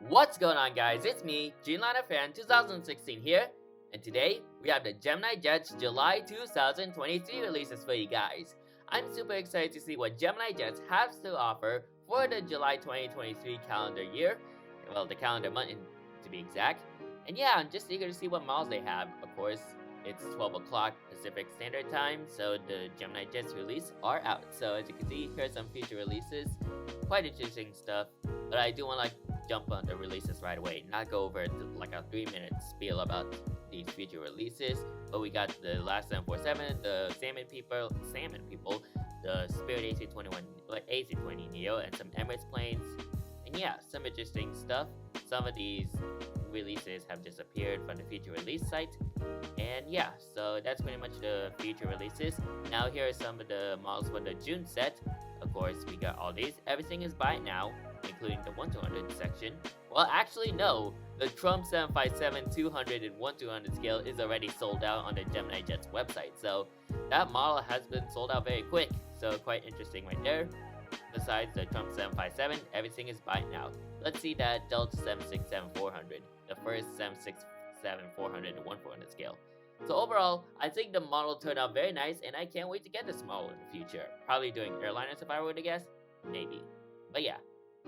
What's going on, guys? It's me, July Fan 2016 here, and today we have the GeminiJets July 2023 releases for you guys. I'm super excited to see what GeminiJets has to offer for the July 2023 calendar year, well, the calendar month to be exact. And yeah, I'm just eager to see what models they have. Of course, it's 12 o'clock Pacific Standard Time, so the GeminiJets release are out. So as you can see, here's some future releases. Quite interesting stuff, but I do want to jump on the releases right away, not go over like a 3-minute spiel about these future releases. But we got the last 747, the Salmon People, the Spirit AC-20 Neo, and some Emirates planes. And yeah, some interesting stuff. Some of these releases have just appeared from the future release site. And yeah, so that's pretty much the future releases. Now here are some of the models for the June set. Of course, we got all these. Everything is buy now, including the 1/200 section. Well, actually no, the Trump 757 200 and 1/200 scale is already sold out on the GeminiJets website. So that model has been sold out very quick. So quite interesting right there. Besides the Trump 757, everything is buy now. Let's see that Delta 767 400, the first 767 400 and 1/400 scale. So overall, I think the model turned out very nice, and I can't wait to get this model in the future. Probably doing airliners if I were to guess, maybe. But yeah,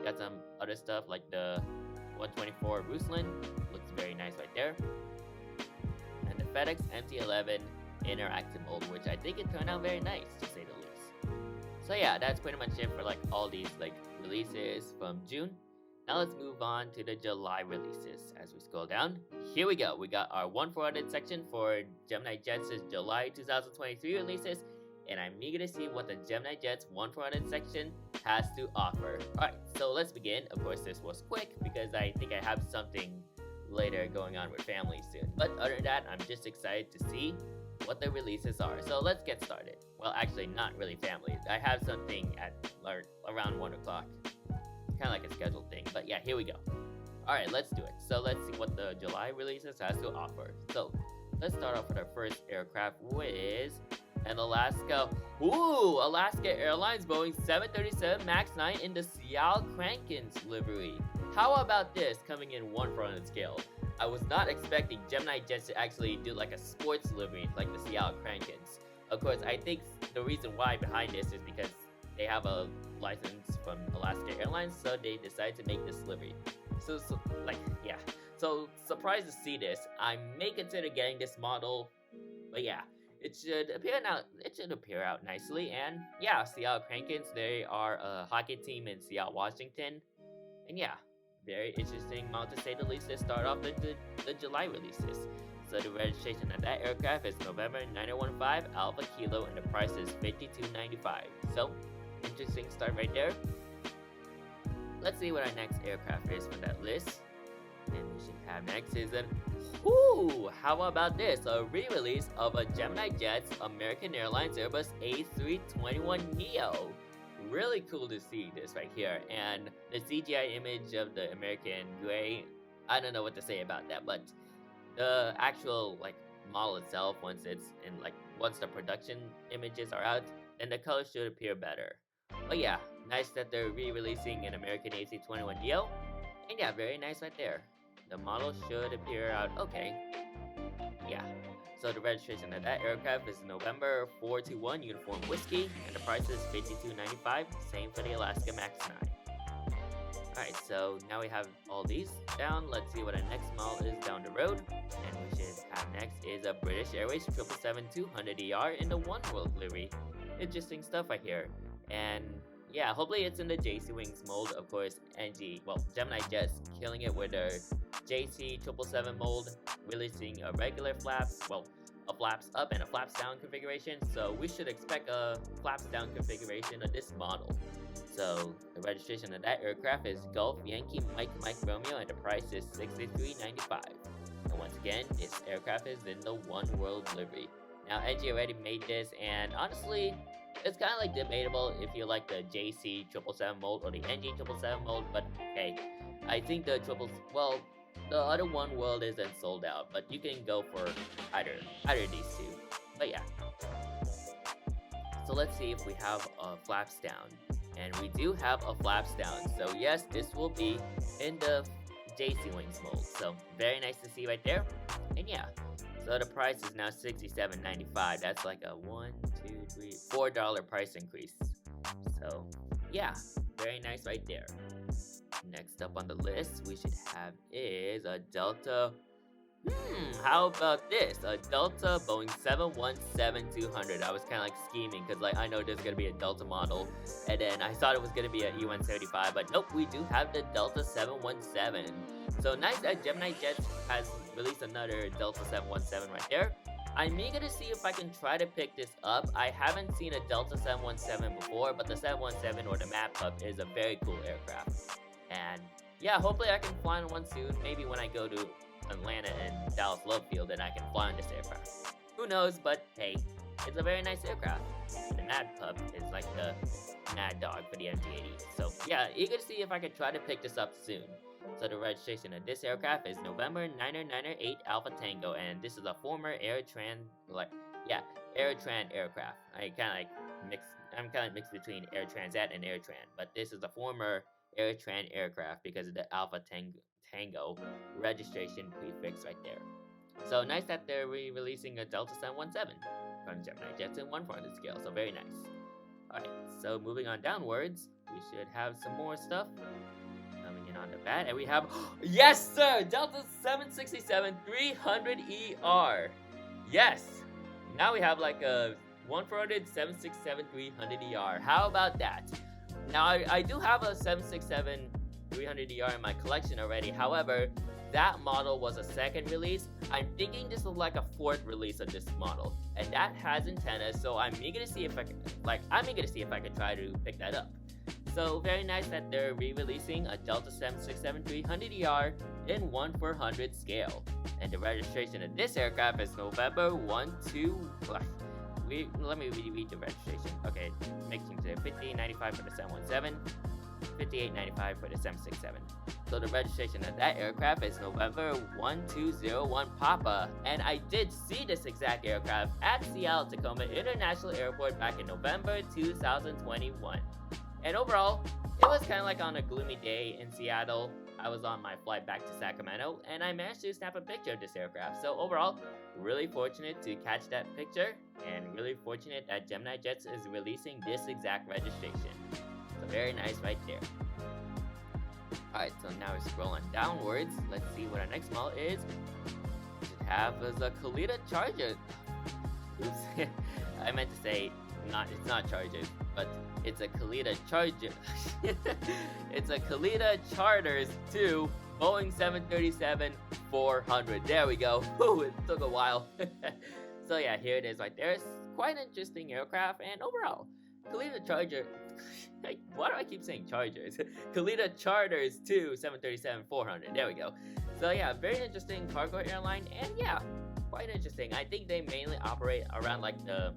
got some other stuff like the 124 Ruslan, looks very nice right there. And the FedEx MT-11 interactive mold, which I think it turned out very nice to say the least. So yeah, that's pretty much it for all these releases from June. Now let's move on to the July releases. As we scroll down, here we go. We got our 1/400 section for GeminiJets' July 2023 releases, and I'm eager to see what the GeminiJets 1/400 section has to offer. Alright, so let's begin. Of course, this was quick because I think I have something later going on with family soon. But other than that, I'm just excited to see what the releases are. So let's get started. Well, actually, not really family. I have something at around 1 o'clock. Kind of like a scheduled thing, but yeah, here we go. Alright, let's do it. So let's see what the July releases has to offer. So let's start off with our first aircraft, which is an Alaska. Ooh, Alaska Airlines Boeing 737 MAX 9 in the Seattle Krankens livery. How about this coming in 1/400 scale? I was not expecting GeminiJets to actually do a sports livery like the Seattle Krankens. Of course, I think the reason why behind this is because they have a license from Alaska Airlines, so they decided to make this livery. So yeah. So surprised to see this. I may consider getting this model, but yeah, it should appear out nicely. And yeah, Seattle Krankens, they are a hockey team in Seattle, Washington. And yeah, very interesting model to say the least to start off the July releases. So the registration of that aircraft is November 9015 Alpha Kilo, and the price is $52.95. So interesting start right there. Let's see what our next aircraft is from that list. And we should have next is how about this? A re-release of a GeminiJets American Airlines Airbus A321neo. Really cool to see this right here. And the CGI image of the American gray, I don't know what to say about that, but the actual model itself, once the production images are out, then the colors should appear better. But yeah, nice that they're re-releasing an American AC-21neo. And yeah, very nice right there. The model should appear out okay. Yeah. So the registration of that aircraft is November 421 Uniform Whiskey, and the price is $52.95. Same for the Alaska MAX 9. Alright, so now we have all these down. Let's see what our next model is down the road. And we should have next is a British Airways 777-200ER in the One World livery. Interesting stuff right here. And yeah, hopefully it's in the JC Wings mold. Of course, GeminiJets killing it with their JC 777 mold, releasing a regular flaps, a flaps up and a flaps down configuration. So we should expect a flaps down configuration of this model. So the registration of that aircraft is Golf Yankee Mike Romeo, and the price is $63.95. And once again, this aircraft is in the One World livery. Now, NG already made this, and honestly, it's kind of debatable if you like the JC 777 mold or the NG 777 mold, but hey, I think the other One World isn't sold out, but you can go for either of these two. But yeah. So let's see if we have a flaps down. And we do have a flaps down. So yes, this will be in the JC Wings mold. So very nice to see right there. And yeah, so the price is now $67.95. That's like a $4 price increase. So yeah, very nice right there. Next up on the list we should have is a Delta. How about this? A Delta Boeing 717-200. I was kind of like scheming because like I know there's gonna be a Delta model, and then I thought it was gonna be an E175, but nope, we do have the Delta 717. So nice that GeminiJets has released another Delta 717 right there. I'm eager to see if I can try to pick this up. I haven't seen a Delta 717 before, but the 717 or the Mad Pup is a very cool aircraft. And yeah, hopefully I can fly on one soon. Maybe when I go to Atlanta and Dallas Love Field, then I can fly on this aircraft. Who knows, but hey, it's a very nice aircraft. And the Mad Pup is like the Mad Dog for the MT-80. So yeah, eager to see if I can try to pick this up soon. So the registration of this aircraft is November 998 Alpha Tango, and this is a former AirTran aircraft. I'm kind of mixed between Air Transat and AirTran, but this is a former AirTran aircraft because of the Alpha Tango registration prefix right there. So nice that they're re-releasing a Delta 717 from GeminiJets in 1/400 scale, so very nice. Alright, so moving on downwards, we should have some more stuff coming in on the bat, and we have, yes sir, Delta 767-300ER. Yes! Now we have like a 1/400 767-300ER. How about that? Now I do have a 767-300ER in my collection already. However, that model was a second release. I'm thinking this is like a fourth release of this model, and that has antennas. So I'm eager to see if I can try to pick that up. So very nice that they're re-releasing a Delta 767-300ER in 1/400 scale, and the registration of this aircraft is November 12. Let me read the registration. Okay, making it 5895 for the 717, 5895 for the 767. So the registration of that aircraft is November 1201 Papa, and I did see this exact aircraft at Seattle Tacoma International Airport back in November 2021. And overall, it was kind of like on a gloomy day in Seattle. I was on my flight back to Sacramento, and I managed to snap a picture of this aircraft. So overall, really fortunate to catch that picture, and really fortunate that GeminiJets is releasing this exact registration. So very nice right there. Alright, so now we're scrolling downwards. Let's see what our next model is. We should have is a Kalita Charger. Oops, I meant to say it's not Chargers, but it's a Kalita Charger. It's a Kalita Charters 2 Boeing 737-400. There we go. Whew, it took a while. So yeah, here it is right there. It's quite an interesting aircraft, and overall, Kalita Charger. Why do I keep saying Chargers? Kalita Charters 2 737-400. There we go. So yeah, very interesting cargo airline, and yeah, quite interesting. I think they mainly operate around like the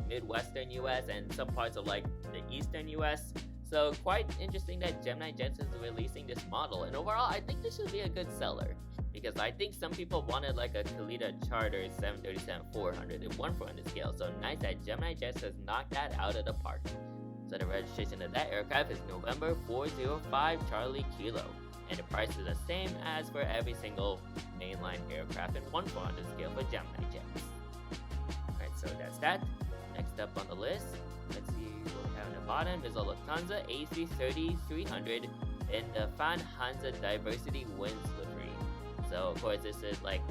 Midwestern US and some parts of like the Eastern US. So quite interesting that GeminiJets is releasing this model, and overall I think this should be a good seller, because I think some people wanted like a Kalita Charter 737-400 in 1/400 scale. So nice that GeminiJets has knocked that out of the park. So the registration of that aircraft is November 405 Charlie Kilo, and the price is the same as for every single mainline aircraft in 1/400 scale for GeminiJets. Alright, so that's that. Next up on the list, let's see what we have on the bottom. Is a Lufthansa A330-300 in the Fan Hansa Diversity Wings livery. So of course this is like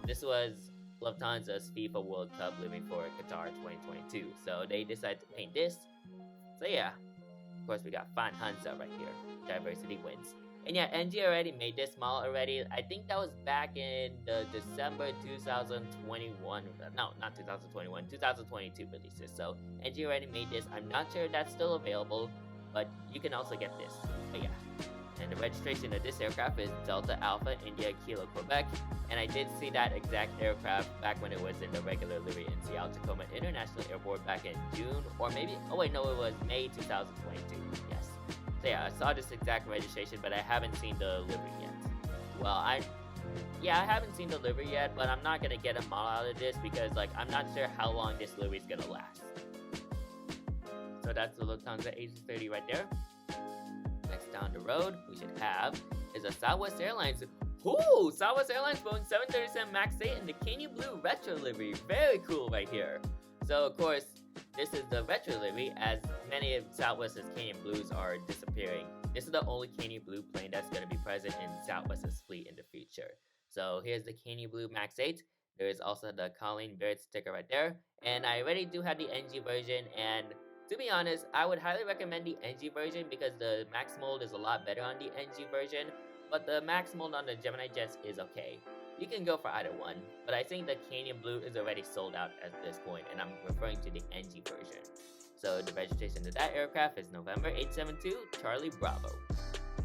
this was Lufthansa's FIFA World Cup livery for Qatar 2022. So they decided to paint this. So yeah, of course we got Fan Hansa right here, Diversity Wings. And yeah, NG already made this model already. I think that was back in the December 2021. No, not 2021. 2022 releases. So NG already made this. I'm not sure if that's still available, but you can also get this. But yeah. And the registration of this aircraft is Delta Alpha India Kilo Quebec. And I did see that exact aircraft back when it was in the regular livery in Seattle Tacoma International Airport back in June, or maybe, oh wait, no, it was May 2022. Yes. So yeah, I saw this exact registration, but I haven't seen the livery yet. Well, I haven't seen the livery yet, but I'm not gonna get a model out of this because like I'm not sure how long this livery is gonna last. So that's the Lufthansa A330 right there. Next down the road, we should have is a Southwest Airlines. Ooh, Southwest Airlines Boeing 737 MAX 8 in the candy blue retro livery. Very cool right here. So of course, this is the retro livery, as many of Southwest's candy blues are disappearing. This is the only candy blue plane that's going to be present in Southwest's fleet in the future. So here's the candy blue MAX 8. There is also the Colleen Barrett sticker right there. And I already do have the NG version, and to be honest, I would highly recommend the NG version because the Max mold is a lot better on the NG version, but the Max mold on the GeminiJets is okay. You can go for either one, but I think the Canyon Blue is already sold out at this point, and I'm referring to the NG version. So the registration of that aircraft is November 872 Charlie Bravo.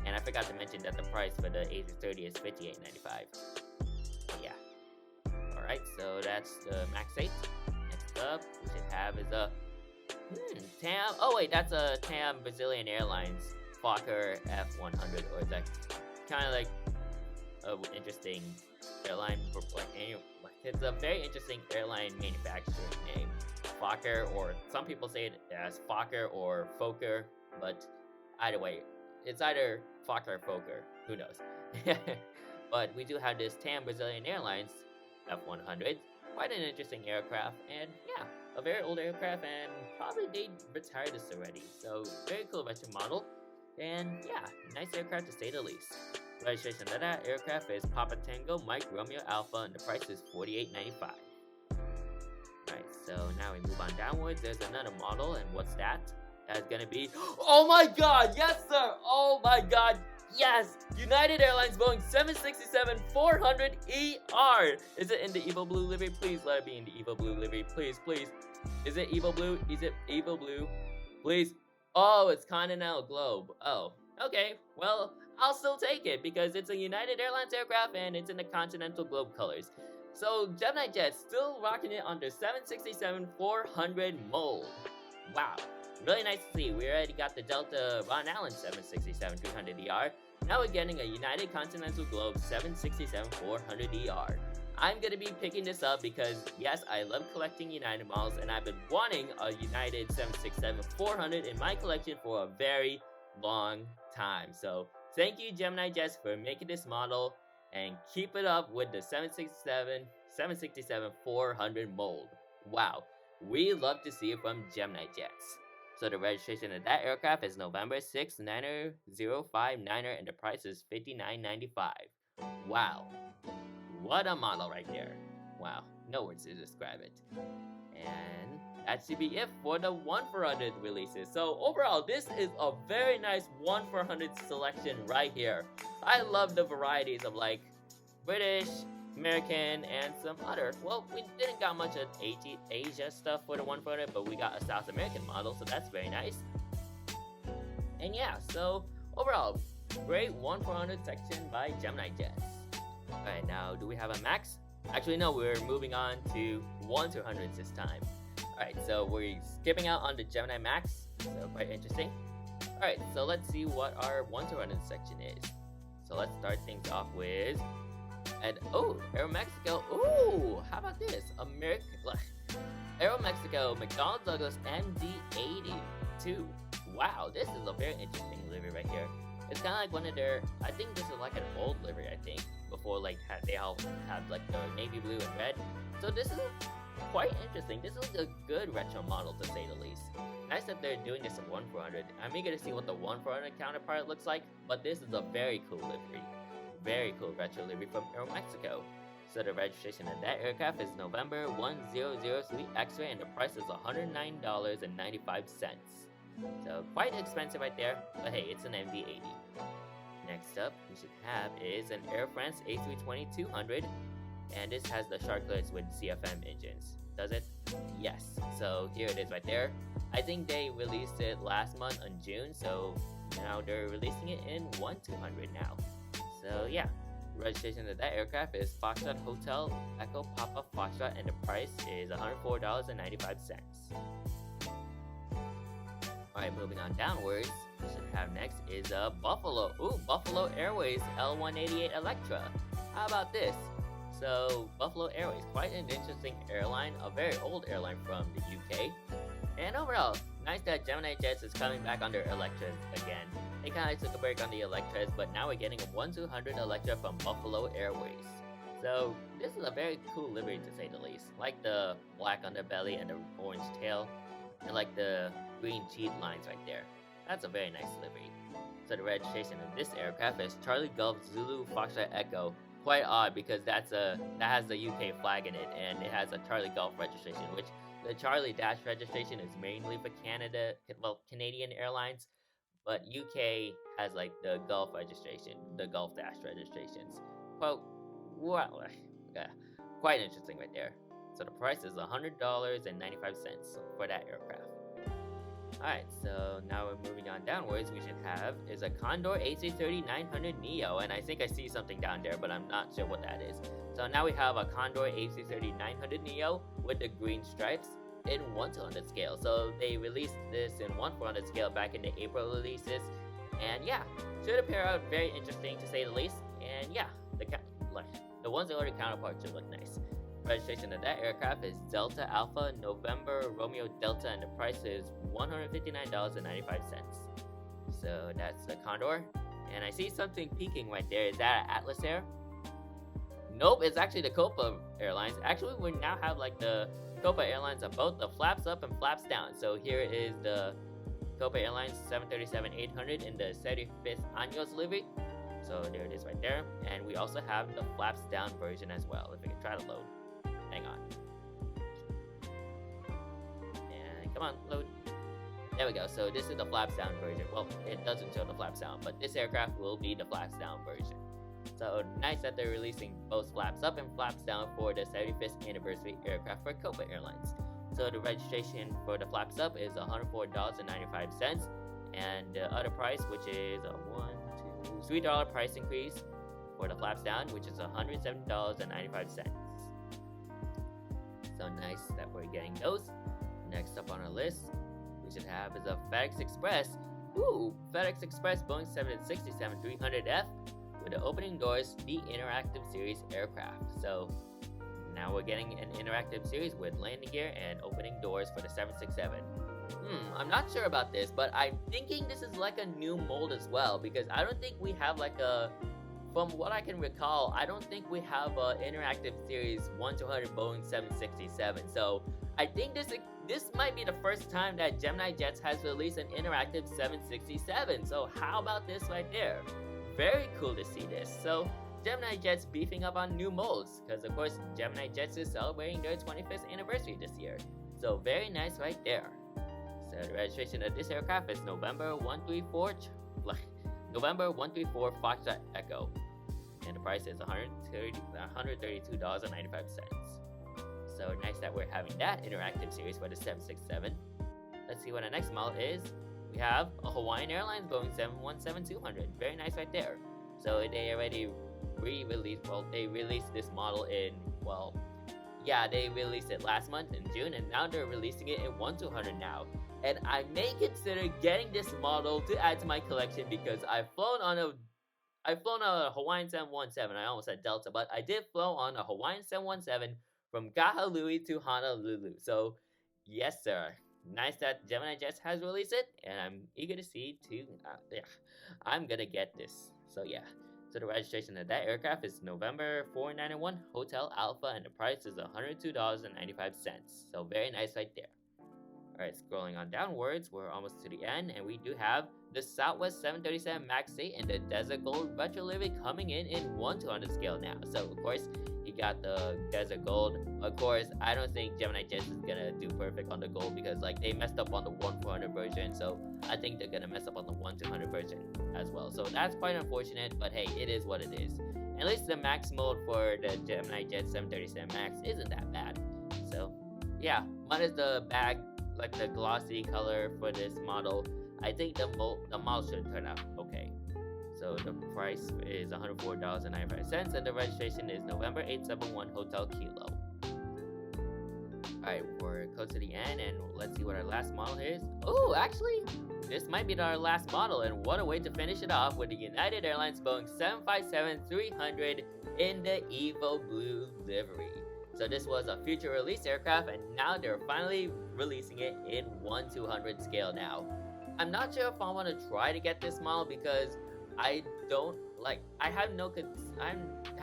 And I forgot to mention that the price for the A330 is $58.95. Yeah. Alright, so that's the MAX 8. Next up, we should have is a TAM. Oh wait, that's a TAM Brazilian Airlines Fokker F100, or is that kind of like an interesting airline? It's a very interesting airline manufacturing name, Fokker, or some people say it as Fokker or Fokker, but either way, it's either Fokker or Fokker. Who knows? But we do have this TAM Brazilian Airlines F100, quite an interesting aircraft, and yeah, a very old aircraft, and probably they retired this already. So very cool retro model, and yeah, nice aircraft to say the least. Registration of that aircraft is Papa Tango Mike Romeo Alpha, and the price is $48.95. Right, so now we move on downwards. There's another model, and what's that? That's gonna be, oh my god, yes sir, oh my god, yes! United Airlines Boeing 767-400ER! Is it in the Evo Blue livery? Please let it be in the Evo Blue livery, please, please. Is it Evo Blue? Is it Evo Blue? Please. Oh, it's Continental Globe. Oh, okay, well, I'll still take it because it's a United Airlines aircraft and it's in the Continental Globe colors. So, GeminiJets still rocking it on their 767-400 mold. Wow. Really nice to see. We already got the Delta Ron Allen 767-300ER. Now we're getting a United Continental Globe 767-400ER. I'm going to be picking this up because, yes, I love collecting United models, and I've been wanting a United 767-400 in my collection for a very long time. So, thank you, GeminiJets, for making this model, and keep it up with the 767-400 mold. Wow. We love to see it from GeminiJets. So the registration of that aircraft is November 6 90059, and the price is $59.95. Wow. What a model right there. Wow. No words to describe it. And that should be it for the 1-for-100 releases. So overall, this is a very nice 1-for-100 selection right here. I love the varieties of like British, American, and some other. Well, we didn't got much of Asia stuff for the 1-for-100, but we got a South American model, so that's very nice. And yeah, so overall, great 1-for-100 section by GeminiJets. Alright, now do we have a Max? Actually, no, we're moving on to 1-to-100s this time. Alright, so we're skipping out on the Gemini Max, so quite interesting. Alright, so let's see what our 1-to-100 section is. So let's start things off with, and oh, Aeromexico. Ooh, how about this? Aeromexico McDonnell Douglas MD-82. Wow, this is a very interesting livery right here. It's kind of like one of their, I think this is like an old livery, I think, before like they all had like the navy blue and red. So this is quite interesting. This is a good retro model to say the least. Nice that they're doing this in 1-for-100. I'm eager to see what the 1-for-100 counterpart looks like, but this is a very cool livery. Very cool retro livery from Aeromexico. So the registration of that aircraft is November 100 Sweet X-Ray, and the price is $109.95. So quite expensive right there, but hey, it's an MD-80. Next up, we should have is an Air France A320-200, and this has the Sharklets with CFM engines. Does it? Yes. So here it is right there. I think they released it last month in June, so now they're releasing it in 1-to-100 now. So yeah, registration of that aircraft is Foxtrot Hotel Echo Papa Foxtrot, and the price is $104.95. Alright, moving on downwards, we should have next is Buffalo. Ooh, Buffalo Airways L188 Electra. How about this? So, Buffalo Airways, quite an interesting airline, a very old airline from the UK. And overall, nice that GeminiJets is coming back under Electra again. they kind of took a break on the Electras, but now we're getting a 1-200 Electra from Buffalo Airways. So this is a very cool livery to say the least. Like the black underbelly and the orange tail, and like the green cheat lines right there. That's a very nice livery. So the registration of this aircraft is Charlie Golf Zulu Foxtrot Echo. Quite odd because that has the UK flag in it, and it has a Charlie Golf registration, which the Charlie Dash registration is mainly for Canadian Airlines, but UK has like the Gulf registration, the Gulf Dash registrations. Quite interesting right there. So the price is $100.95 for that aircraft. Alright, so now we're moving on downwards. We should have is a Condor AC-30-900 Neo, and I think I see something down there, but I'm not sure what that is. So now we have a Condor AC-30-900 Neo with the green stripes in 1-200 scale. So they released this in 1-400 scale back in the April releases, and yeah, should appear out very interesting to say the least. And yeah, the 1-200 counterpart should look nice. Registration of that aircraft is Delta Alpha November Romeo Delta, and the price is $159.95. So that's the Condor, and I see something peeking right there. Is that Atlas Air? Nope, it's actually the Copa Airlines. Actually, we now have like the Copa Airlines on both the flaps up and flaps down. So here is the Copa Airlines 737-800 in the 75th Años livery. So there it is right there, and we also have the flaps down version as well. If we can try to load. Hang on. And come on, load. There we go. So this is the flaps down version. Well, it doesn't show the flaps down, but this aircraft will be the flaps down version. So nice that they're releasing both flaps up and flaps down for the 75th anniversary aircraft for Copa Airlines. So the registration for the flaps up is $104.95, and the other price, which is a $3 price increase for the flaps down, which is $107.95. So nice that we're getting those. Next up on our list, we should have is a FedEx Express. Ooh, FedEx Express Boeing 767-300F with the opening doors, the interactive series aircraft. So now we're getting an interactive series with landing gear and opening doors for the 767. I'm not sure about this, but I'm thinking this is like a new mold as well, because I don't think we have like a, from what I can recall, I don't think we have a interactive series 1-200 Boeing 767. So I think this might be the first time that GeminiJets has released an interactive 767. So how about this right there? Very cool to see this. So GeminiJets beefing up on new molds, because of course GeminiJets is celebrating their 25th anniversary this year. So very nice right there. So the registration of this aircraft is November 134 Foxtrot Echo, and the price is $132.95. So nice that we're having that interactive series for the 767. Let's see what our next model is. We have a Hawaiian Airlines Boeing 717-200. Very nice right there. So they already re-released, well, they released this model in, well, yeah, they released it last month in June, and now they're releasing it in 1-200 now. And I may consider getting this model to add to my collection because I've flown on a Hawaiian 717. I almost said Delta, but I did flow on a Hawaiian 717 from Kahului to Honolulu. So yes, sir. Nice that GeminiJets has released it, and I'm eager to see I'm gonna get this. So yeah. So the registration of that aircraft is November 491 Hotel Alpha, and the price is $102.95. So very nice right there. Alright, scrolling on downwards, we're almost to the end, and we do have the Southwest 737 MAX 8 and the Desert Gold Retro Livery coming in 1-200 scale now. So of course, you got the Desert Gold. Of course, I don't think GeminiJets is gonna do perfect on the gold because like they messed up on the 1-400 version, so I think they're gonna mess up on the 1-200 version as well. So that's quite unfortunate, but hey, it is what it is. At least the max mode for the GeminiJets 737 MAX isn't that bad. So yeah, minus the bag, like the glossy color for this model, I think the model should turn out okay. So the price is $104.95, and the registration is November 871 Hotel Kilo. Alright, we're close to the end, and let's see what our last model is. Oh, actually, this might be our last model, and what a way to finish it off with the United Airlines Boeing 757-300 in the Evo Blue livery. So this was a future release aircraft, and now they're finally releasing it in 1-200 scale now. I'm not sure if I want to try to get this model because I don't like. I have no. I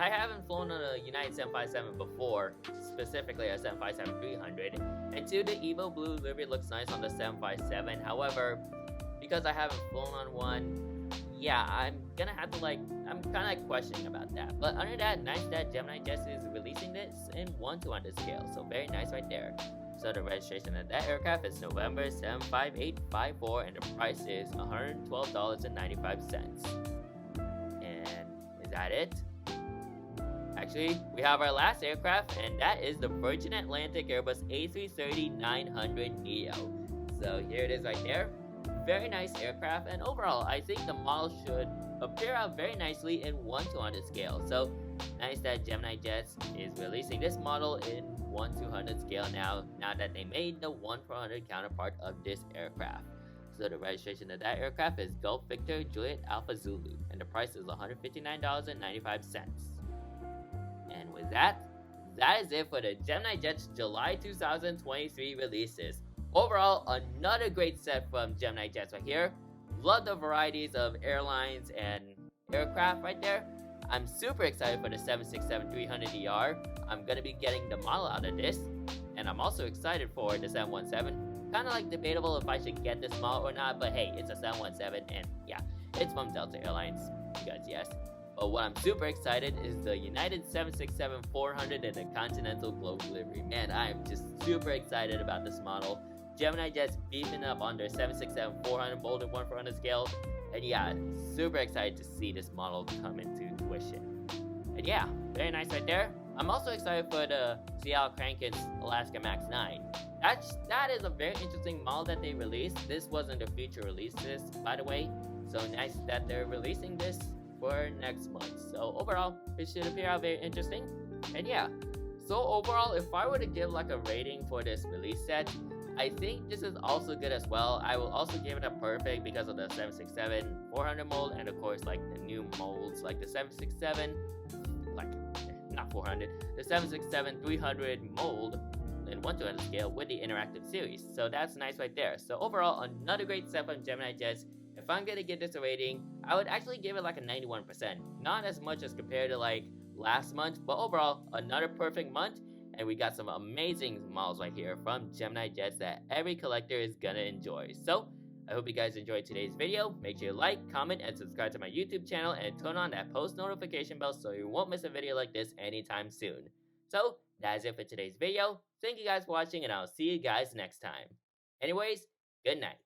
haven't flown on a United 757 before, specifically a 757-300. And two, the Evo Blue livery looks nice on the 757. However, because I haven't flown on one, yeah, I'm gonna have to like. I'm kind of like questioning about that. But under that, nice that GeminiJets is releasing this in 1/200 scale. So very nice right there. So the registration of that aircraft is November 75854 and the price is $112.95. And is that it? Actually, we have our last aircraft and that is the Virgin Atlantic Airbus A330-900neo. So here it is right there. Very nice aircraft, and overall I think the model should appear out very nicely in 1/200 scale. So nice that GeminiJets is releasing this model in 1/200 scale now that they made the 1/400 counterpart of this aircraft. So the registration of that aircraft is Gulf Victor Juliet Alpha Zulu and the price is $159.95. And with that is it for the GeminiJets July 2023 releases. Overall, another great set from GeminiJets right here. Love the varieties of airlines and aircraft right there. I'm super excited for the 767-300ER. I'm going to be getting the model out of this. And I'm also excited for the 717. Kind of like debatable if I should get this model or not, but hey, it's a 717 and yeah, it's from Delta Airlines, because yes. But what I'm super excited is the United 767-400 and the Continental Globe livery. Man, I am just super excited about this model. GeminiJets beefing up on their 767-400 Boulder 1/400 scale. And yeah, super excited to see this model come into fruition. And yeah, very nice right there. I'm also excited for the Seattle Kraken's Alaska Max 9. That is a very interesting model that they released. This wasn't a future release list, by the way. So nice that they're releasing this for next month. So overall, it should appear out very interesting. And yeah, so overall, if I were to give like a rating for this release set, I think this is also good as well. I will also give it a perfect because of the 767-400 mold and of course like the new molds like the 767, like not 400, the 767-300 mold in 1/200 scale with the interactive series. So that's nice right there. So overall, another great set from GeminiJets. If I'm gonna give this a rating, I would actually give it like a 91%. Not as much as compared to like last month, but overall, another perfect month. And we got some amazing models right here from GeminiJets that every collector is gonna enjoy. So, I hope you guys enjoyed today's video. Make sure you like, comment, and subscribe to my YouTube channel and turn on that post notification bell so you won't miss a video like this anytime soon. So, that is it for today's video. Thank you guys for watching and I'll see you guys next time. Anyways, good night.